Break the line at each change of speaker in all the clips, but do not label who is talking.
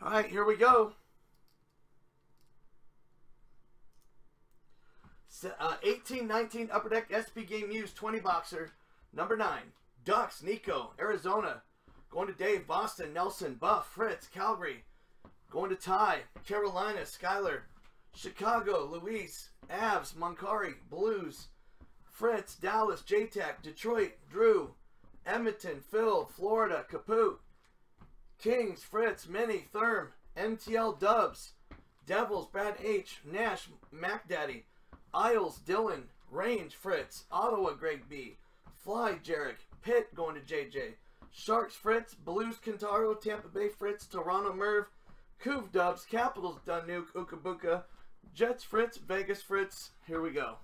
All right, here we go. 18-19 Upper Deck SP Game Used 20 boxer. Number 9. Ducks, Nico, Arizona. Going to Dave, Boston, Nelson, Buff, Fritz, Calgary. Going to Ty, Carolina, Skyler. Chicago, Luis, Avs, Moncari, Blues. Fritz, Dallas, JTech, Detroit, Drew. Edmonton, Phil, Florida, Kaput. Kings, Fritz, Minnie, Therm, MTL, Dubs. Devils, Brad H, Nash, MacDaddy. Isles, Dylan, Range, Fritz. Ottawa, Greg B. Fly, Jarek. Pitt, going to JJ. Sharks, Fritz. Blues, Kentaro. Tampa Bay, Fritz. Toronto, Merv. Couv, Dubs. Capitals, Dunuke, Ukabuka. Jets, Fritz. Vegas, Fritz. Here we go.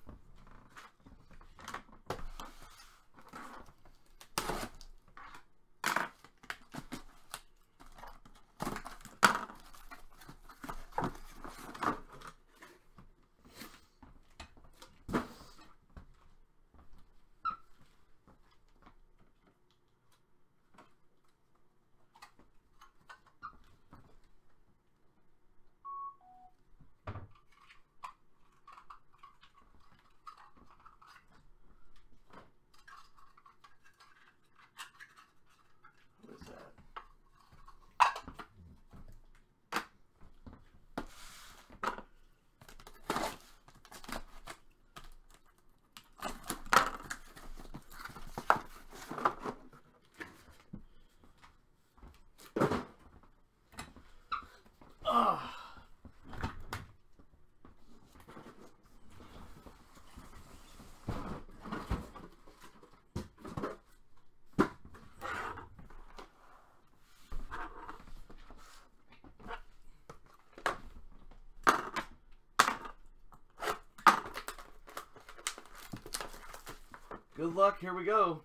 Good luck, here we go.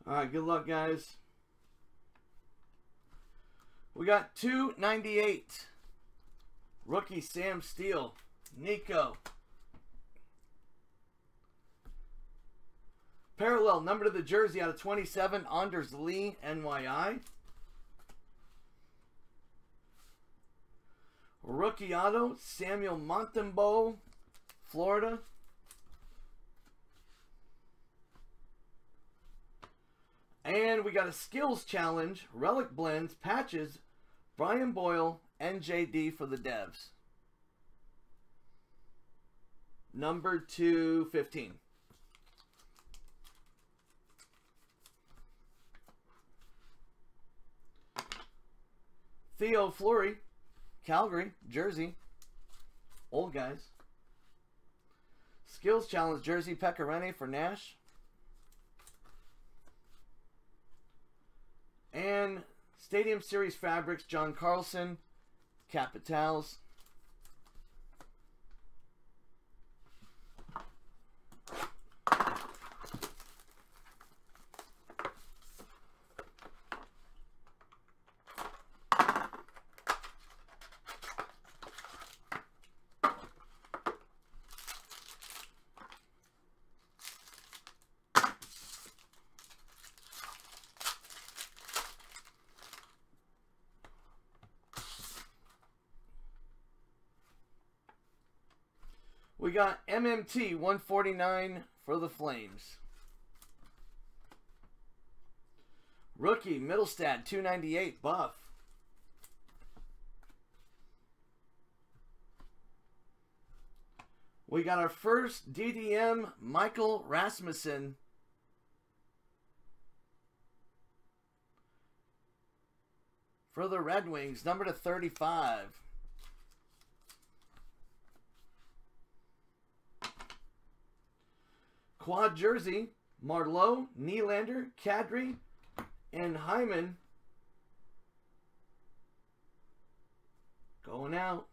All right, good luck, guys. We got 298. Rookie Sam Steele. Nico. Parallel number to the jersey out of 27. Anders Lee, NYI. Rookie auto. Samuel Montembeault, Florida. And we got a skills challenge. Relic blends, patches. Brian Boyle, NJD for the Devs. Number 215. Theo Fleury, Calgary, Jersey. Old guys. Skills challenge jersey, Pecorine for Nash. And Stadium Series Fabrics, John Carlson, Capitals. We got MMT 149 for the Flames. Rookie Middlestad 298 Buff. We got our first DDM Michael Rasmussen. For the Red Wings, number to 35. Quad jersey, Marleau, Nylander, Kadri, and Hyman. Going out.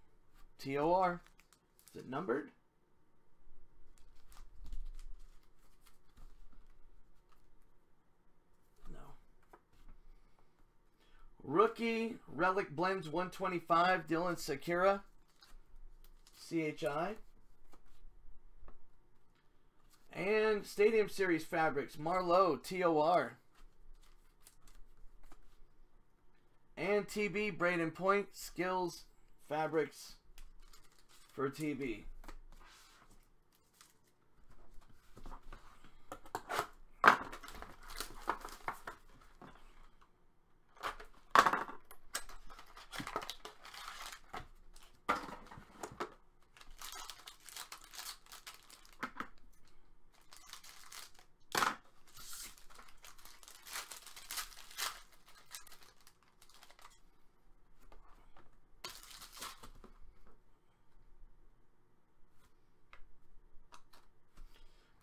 TOR. Is it numbered? Rookie Relic Blends 125, Dylan Sakura, CHI. And Stadium Series Fabrics, Marlowe, TOR. And TB, Braden Point, Skills Fabrics for TB.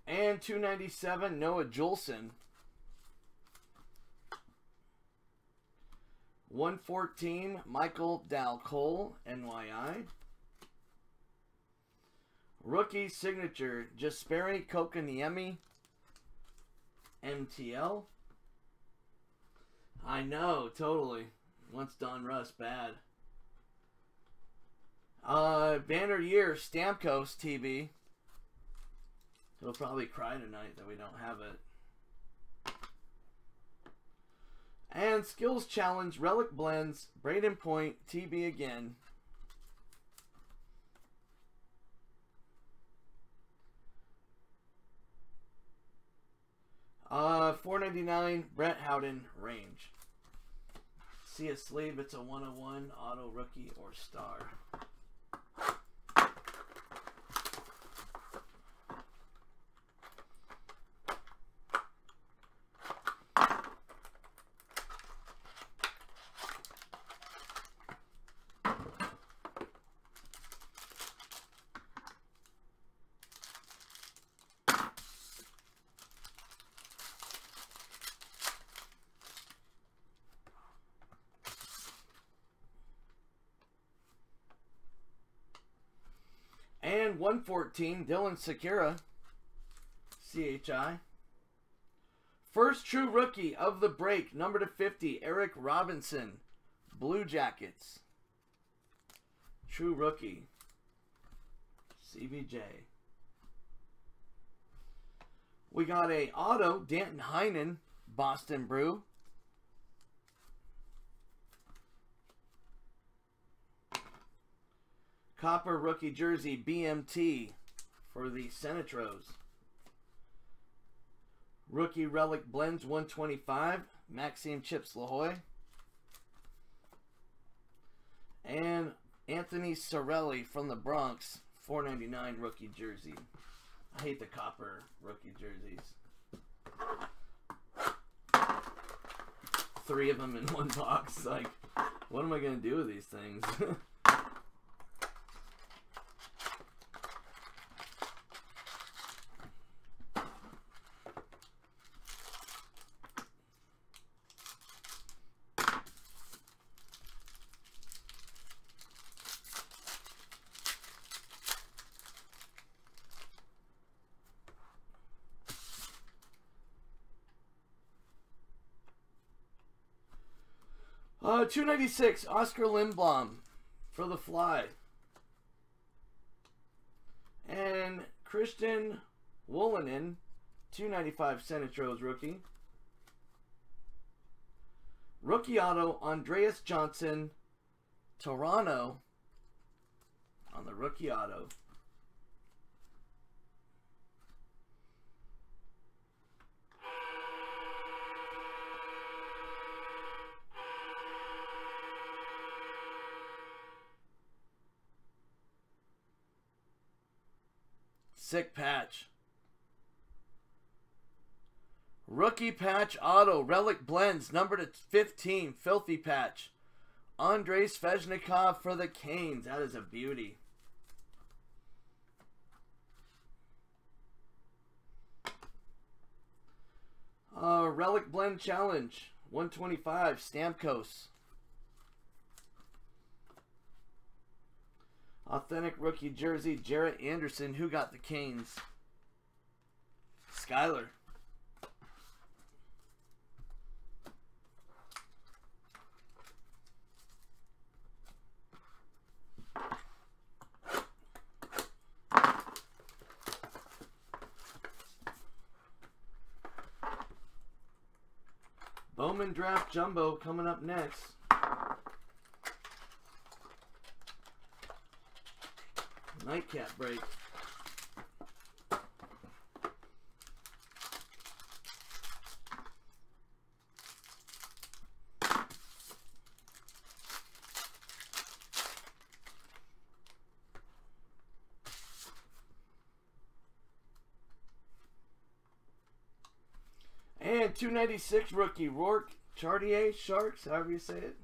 And 297, Noah Juleson. 114, Michael Dalcole, NYI. Rookie signature, Jesperi Kokaniemi, MTL. I know, totally. Once Don Russ, bad. Banner Year, Stamkos, TB. He'll probably cry tonight that we don't have it. And Skills Challenge, Relic Blends, Braden Point, TB again. $4.99, Brett Howden, Range. See a sleeve, it's a 101, auto, rookie, or star. And 114, Dylan Sakura, CHI. First true rookie of the break, number to 50, Eric Robinson, Blue Jackets. True rookie, CBJ. We got a auto, Danton Heinen, Boston Brew. Copper rookie jersey, BMT for the Senatros. Rookie Relic Blends 125, Maxime Chips Lahoy. And Anthony Cirelli from the Bronx, $4.99 rookie jersey. I hate the copper rookie jerseys. 3 of them in one box. Like, what am I going to do with these things? 296, Oscar Lindblom for the Fly. And Christian Wolanin, 295 Senatros rookie. Rookie auto, Andreas Johnson, Toronto on the rookie auto. Sick patch. Rookie patch auto. Relic Blends. Number to 15. Filthy patch. Andrei Svechnikov for the Canes. That is a beauty. Relic Blend Challenge. 125. Stamkos. Authentic rookie jersey, Jarrett Anderson. Who got the Canes? Skyler. Bowman Draft Jumbo coming up next. Nightcap break. And 296 rookie, Rourke Chartier Sharks, however you say it.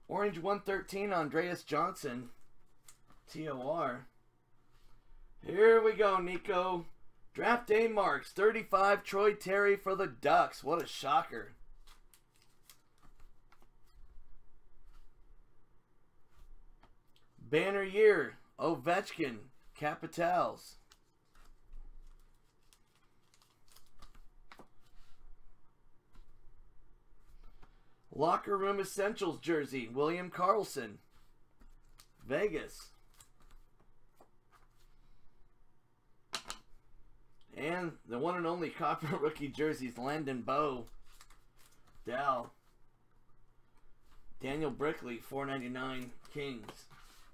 Orange 113, Andreas Johnson, TOR. Here we go, Nico. Draft day marks, 35, Troy Terry for the Ducks. What a shocker. Banner year, Ovechkin, Capitals. Locker Room Essentials jersey, William Karlsson, Vegas. And the one and only copper rookie jerseys, Landon Bow, Dal. Daniel Brickley, $4.99, Kings,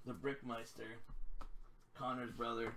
the Brickmeister, Connor's brother.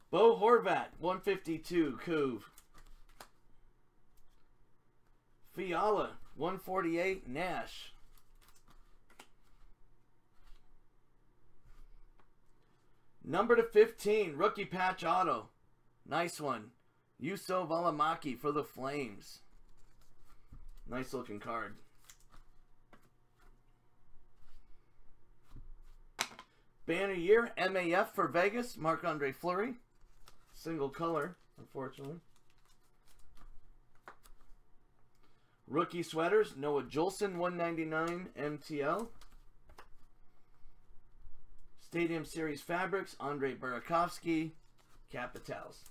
Bo Horvat, 152, Couve. Fiala, 148, Nash. Number to 15, rookie patch auto. Nice one. Juuso Valimaki for the Flames. Nice looking card. Banner year, MAF for Vegas, Marc-Andre Fleury. Single color, unfortunately. Rookie sweaters, Noah Juulsen, 199 MTL. Stadium Series fabrics, Andre Burakovsky, Capitals.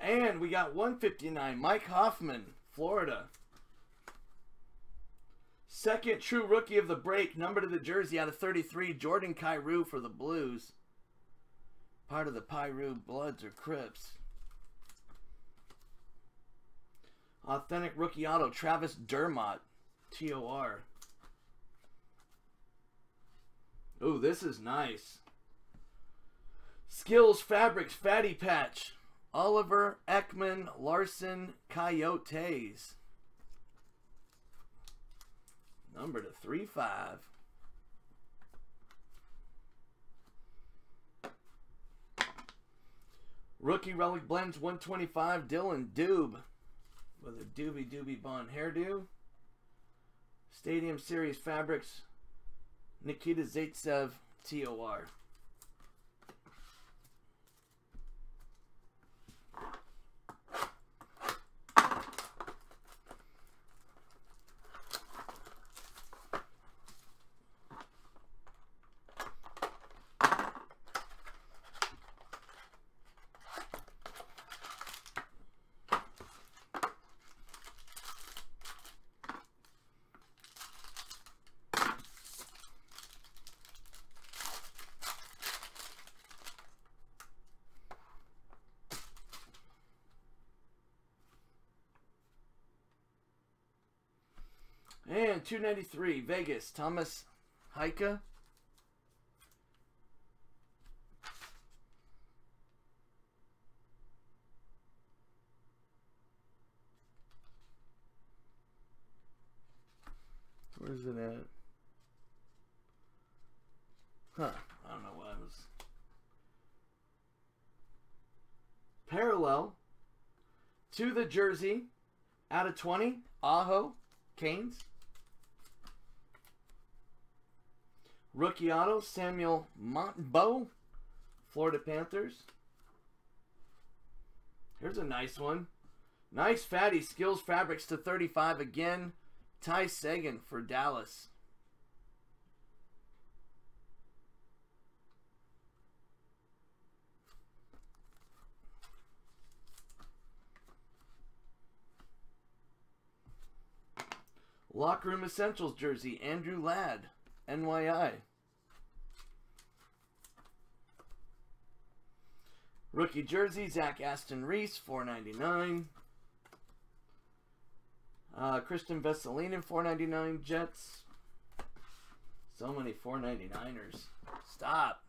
And we got 159, Mike Hoffman, Florida. Second true rookie of the break, number to the jersey out of 33, Jordan Kyrou for the Blues. Part of the Pyru Bloods or Crips. Authentic rookie auto, Travis Dermott, TOR. Ooh, this is nice. Skills Fabrics, Fatty Patch. Oliver Ekman Larson Coyotes. Number to 35. Rookie Relic Blends 125, Dylan Dube with a Doobie Bond hairdo. Stadium Series Fabrics, Nikita Zaitsev, TOR. And 293, Vegas, Thomas Heika. Where's it at? Huh. I don't know what I was. Parallel to the jersey out of 20. Aho, Canes. Rookie auto, Samuel Montembeau, Florida Panthers. Here's a nice one. Nice fatty Skills Fabrics to 35 again. Ty Sagan for Dallas. Locker Room Essentials jersey, Andrew Ladd, NYI. Rookie jersey, Zach Aston Reese, $4.99. Christian Vesselinen, $4.99. Jets. So many $4.99ers. Stop.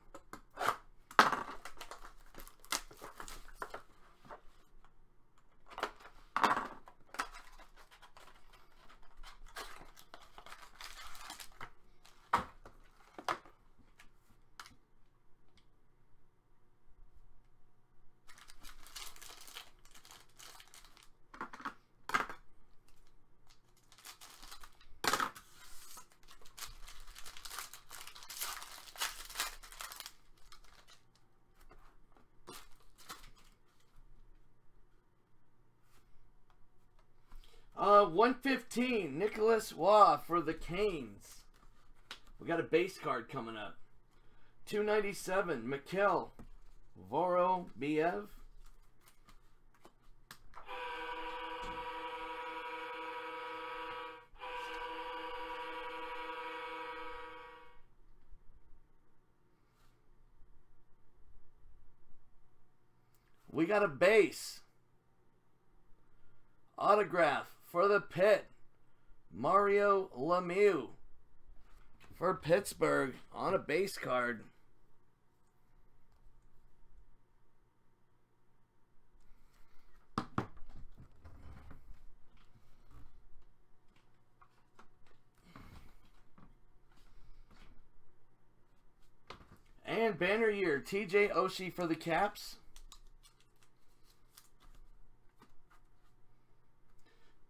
$115, Nicholas Waugh for the Canes. We got a base card coming up. $297, Mikhail Vorobiev. We got a base. Autograph for the Pit, Mario Lemieux for Pittsburgh on a base card. And banner year, TJ Oshie for the Caps.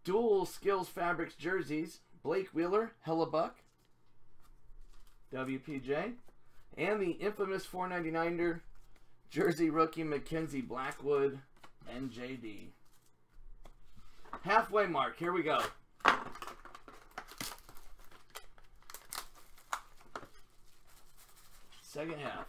Dual Skills Fabrics jerseys, Blake Wheeler, Hellebuck, WPJ, and the infamous $4.99er jersey rookie Mackenzie Blackwood, NJD. Halfway mark, here we go. Second half.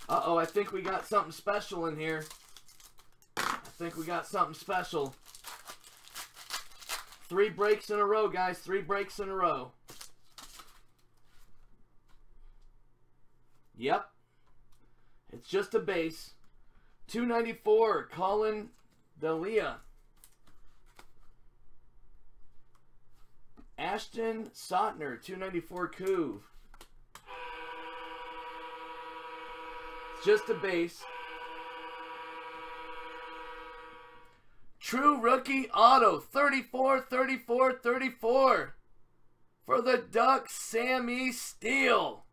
Uh-oh, I think we got something special in here. I think we got something special. 3 breaks in a row, guys. 3 breaks in a row. Yep. It's just a base. $294, Colin Delia. Ashton Sotner, $294, Couve. Just a base. True rookie auto, 34, 34, 34. For the Ducks, Sammy Steele.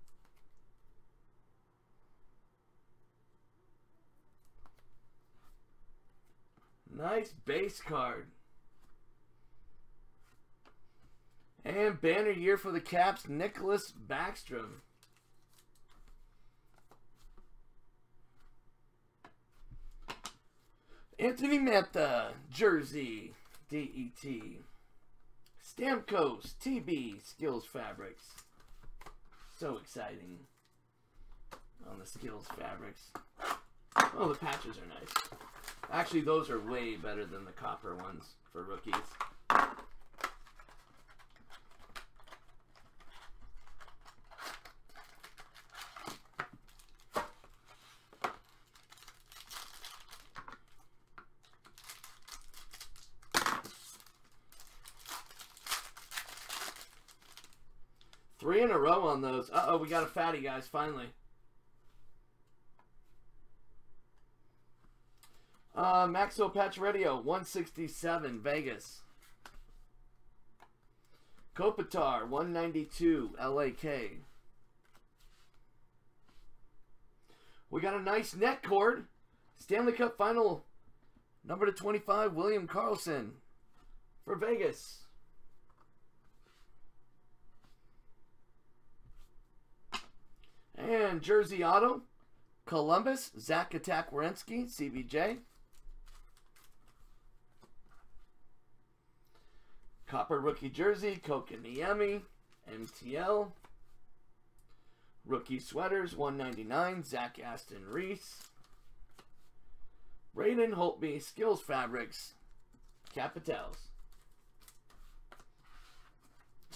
Nice base card. And banner year for the Caps, Nicholas Backstrom. Anthony Mantha, jersey, DET. Stamkos, TB, Skills Fabrics. So exciting on the Skills Fabrics. Oh, the patches are nice. Actually, those are way better than the copper ones for rookies. Three in a row on those. Uh-oh, we got a fatty, guys, finally. Maxo Pacioretty, 167, Vegas. Kopitar, 192, LAK. We got a nice net cord. Stanley Cup Final, number /25, William Karlsson for Vegas. And jersey auto, Columbus, Zach Attack-Werenski, CBJ. Copper rookie jersey, Kotkaniemi, MTL. Rookie sweaters, 199, Zach Aston Reese. Braden Holtby, Skills Fabrics, Capitals.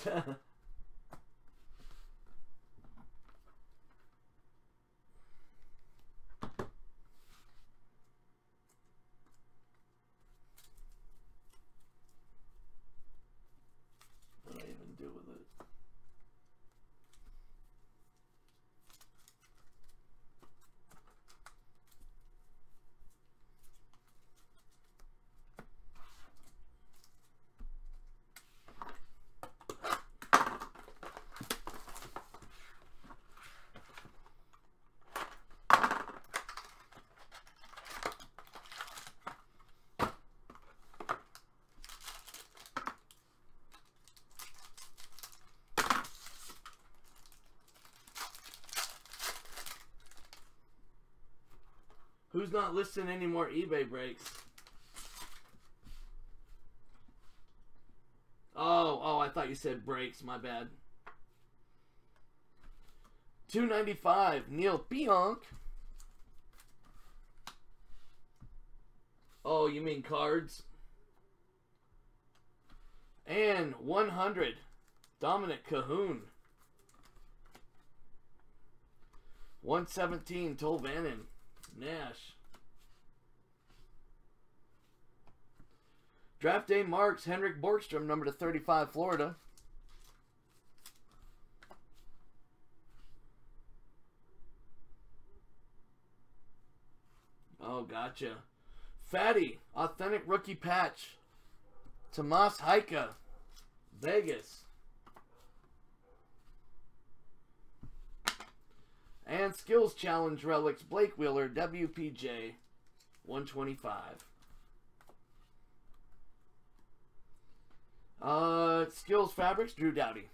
What do I even do with it? Who's not listing any more eBay breaks? Oh, I thought you said breaks. My bad. 295, Neil Pionk. Oh, you mean cards? And 100, Dominic Cahoon. 117, Tolvanen. Nash. Draft day marks, Henrik Borgstrom, number /35, Florida. Oh, gotcha. Fatty, authentic rookie patch. Tomas Hyka, Vegas. And Skills Challenge Relics, Blake Wheeler, WPJ, 125. Skills Fabrics, Drew Doughty.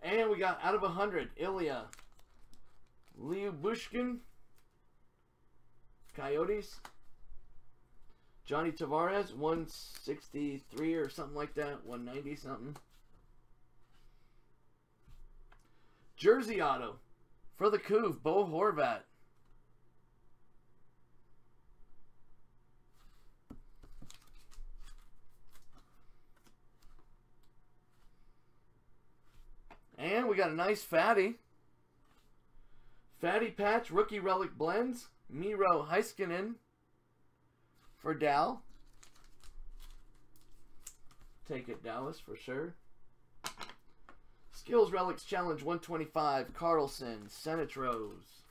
And we got out of 100, Ilya Lyubushkin, Coyotes. Johnny Tavares, 163 or something like that, 190 something. Jersey auto for the Couv, Bo Horvat. And we got a nice fatty. Fatty patch, rookie relic blends. Miro Heiskanen for Dow. Take it, Dallas, for sure. Skills Relics Challenge 125, Carlson, Senate Rose.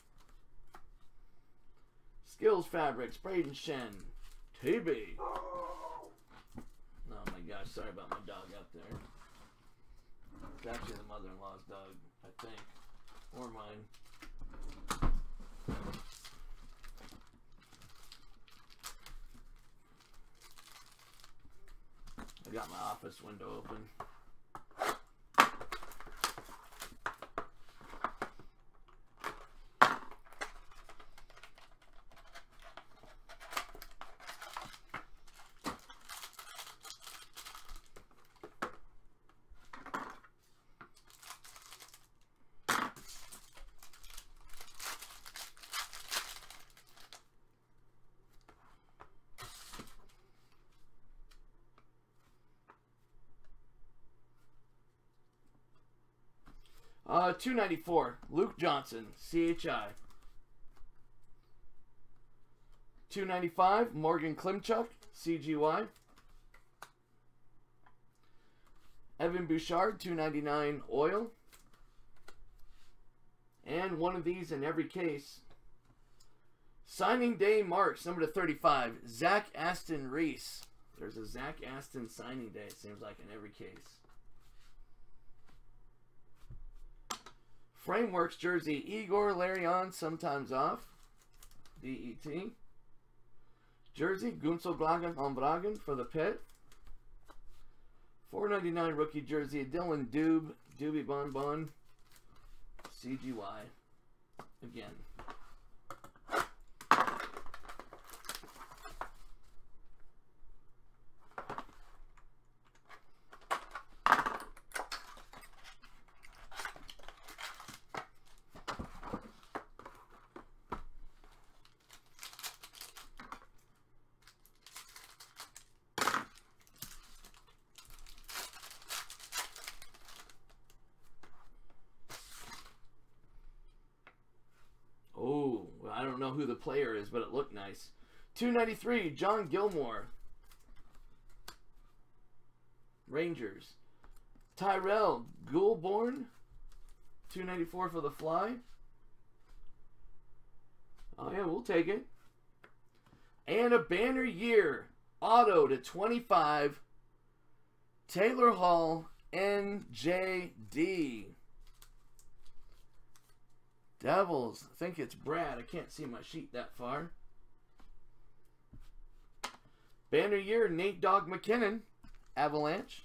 Skills Fabrics, Braden Shen, TB. Oh my gosh, sorry about my dog out there. It's actually the mother-in-law's dog, I think. Or mine. I got my office window open. $2.94. Luke Johnson, CHI. $2.95. Morgan Klimchuk, CGY. Evan Bouchard, $2.99. Oil. And one of these in every case. Signing day marks, number to 35. Zach Aston Reese. There's a Zach Aston signing day, it seems like, in every case. Frameworks jersey, Igor Larion, sometimes off. DET. Jersey, Gunsel Glagen on Bragen for the Pit. $4.99 rookie jersey, Dylan Dube, Doobie Bon Bon, CGY. Again. Oh, well, I don't know who the player is, but it looked nice. $2.93, John Gilmore. Rangers. Tyrell Goulbourne. $2.94 for the Fly. Oh, yeah, we'll take it. And a banner year. Auto to 25. Taylor Hall, NJD. Devils. I think it's Brad. I can't see my sheet that far. Banner year, Nate Dogg McKinnon. Avalanche.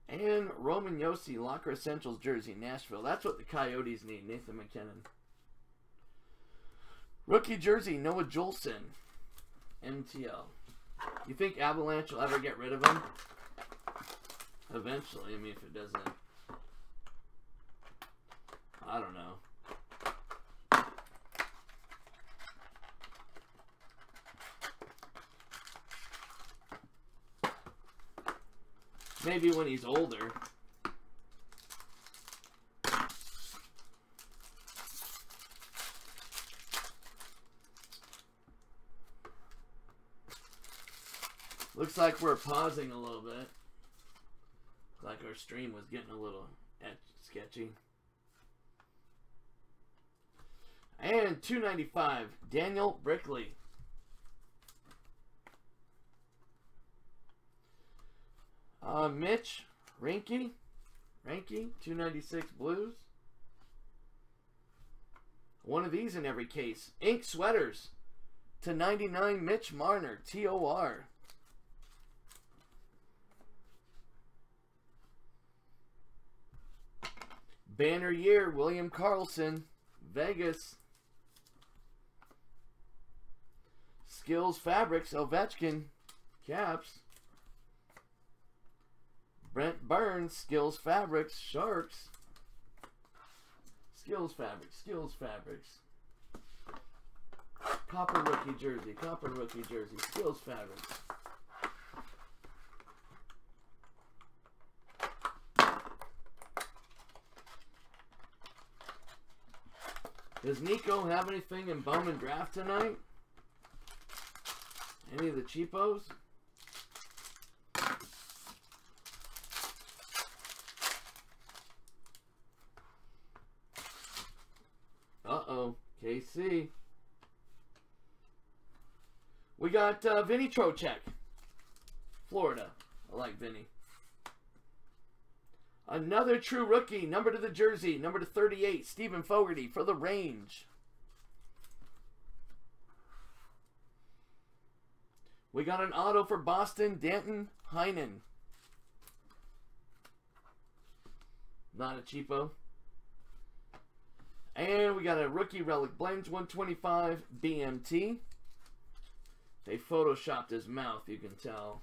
And Roman Yossi, Locker Essentials jersey, Nashville. That's what the Coyotes need, Nathan McKinnon. Rookie jersey, Noah Juleson. MTL. You think Avalanche will ever get rid of him? Eventually, I mean, if it doesn't... I don't know. Maybe when he's older. Looks like we're pausing a little bit. Like our stream was getting a little sketchy. And $2.95, Daniel Brickley. Mitch Reinke, $2.96 Blues. One of these in every case. Ink sweaters to 99, Mitch Marner, TOR. Banner year, William Karlsson, Vegas. Skills Fabrics, Ovechkin, Caps. Brent Burns, Skills Fabrics, Sharks. Skills Fabrics, Skills Fabrics. Copper rookie jersey, Skills Fabrics. Does Nico have anything in Bowman Draft tonight? Any of the cheapos? Uh-oh. KC. We got Vinny Trocheck. Florida. I like Vinny. Another true rookie. Number to the jersey. Number to 38. Stephen Fogarty for the Range. We got an auto for Boston. Danton Heinen. Not a cheapo. And we got a rookie relic blends 125 BMT. They photoshopped his mouth, you can tell.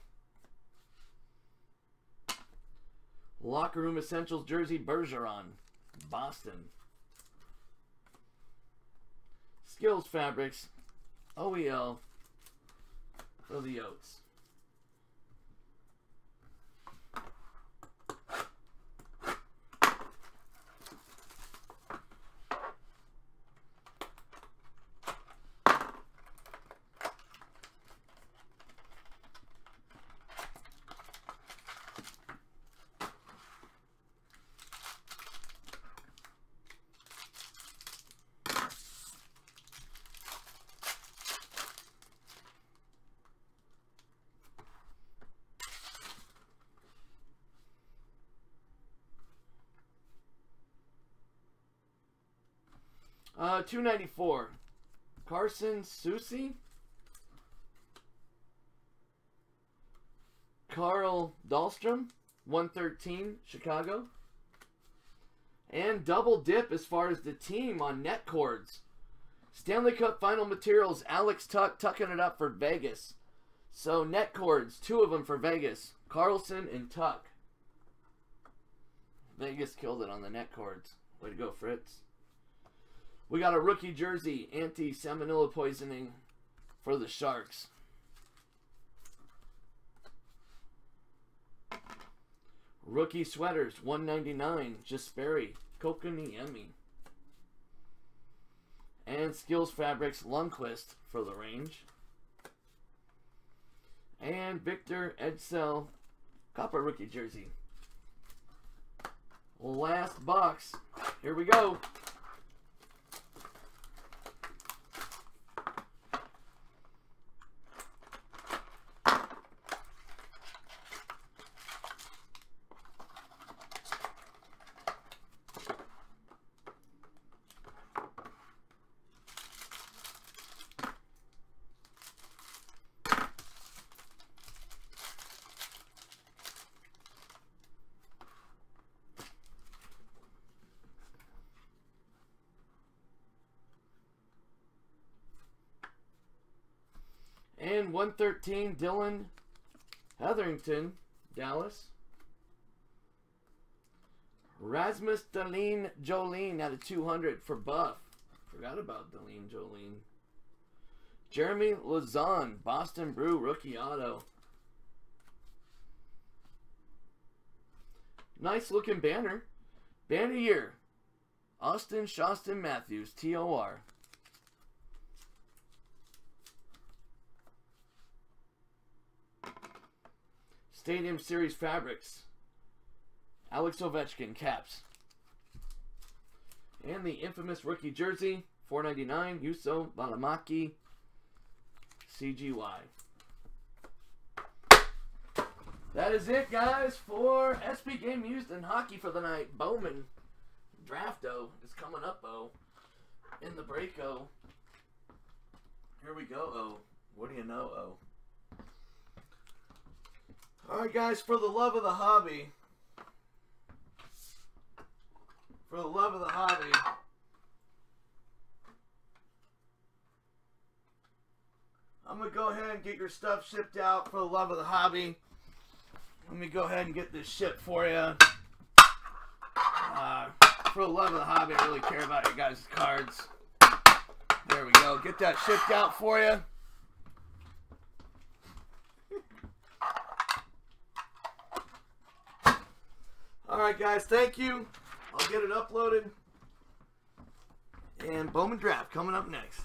Locker Room Essentials jersey, Bergeron, Boston. Skills Fabrics, OEL for the Oats. $2.94. Carson Soucy. Carl Dahlstrom, 113, Chicago. And double dip as far as the team on net cords. Stanley Cup Final Materials, Alex Tuck tucking it up for Vegas. So net cords, 2 of them for Vegas. Carlson and Tuck. Vegas killed it on the net cords. Way to go, Fritz. We got a rookie jersey, anti-salmonella poisoning for the Sharks. Rookie sweaters, $1.99, Jesperi Kotkaniemi. And Skills Fabrics, Lundqvist for the Range. And Victor Edsel, copper rookie jersey. Last box. Here we go. And 113, Dylan Hetherington, Dallas. Rasmus Dahlin Jolene out of 200 for Buff. Forgot about Dahlin Jolene. Jeremy Lazan, Boston Brew, rookie auto. Nice looking banner. Banner year. Austin Shoston Matthews, TOR. Stadium Series Fabrics. Alex Ovechkin, Caps. And the infamous rookie jersey, $4.99, Juuso Valimaki, CGY. That is it, guys, for SB Game Used in Hockey for the night. Bowman Drafto is coming up, in the break-o. Here we go, What do you know, Alright, guys, for the love of the hobby. For the love of the hobby. I'm going to go ahead and get your stuff shipped out for the love of the hobby. Let me go ahead and get this shipped for you. For the love of the hobby, I really care about your guys' cards. There we go. Get that shipped out for you. Alright, guys, thank you. I'll get it uploaded. And Bowman Draft coming up next.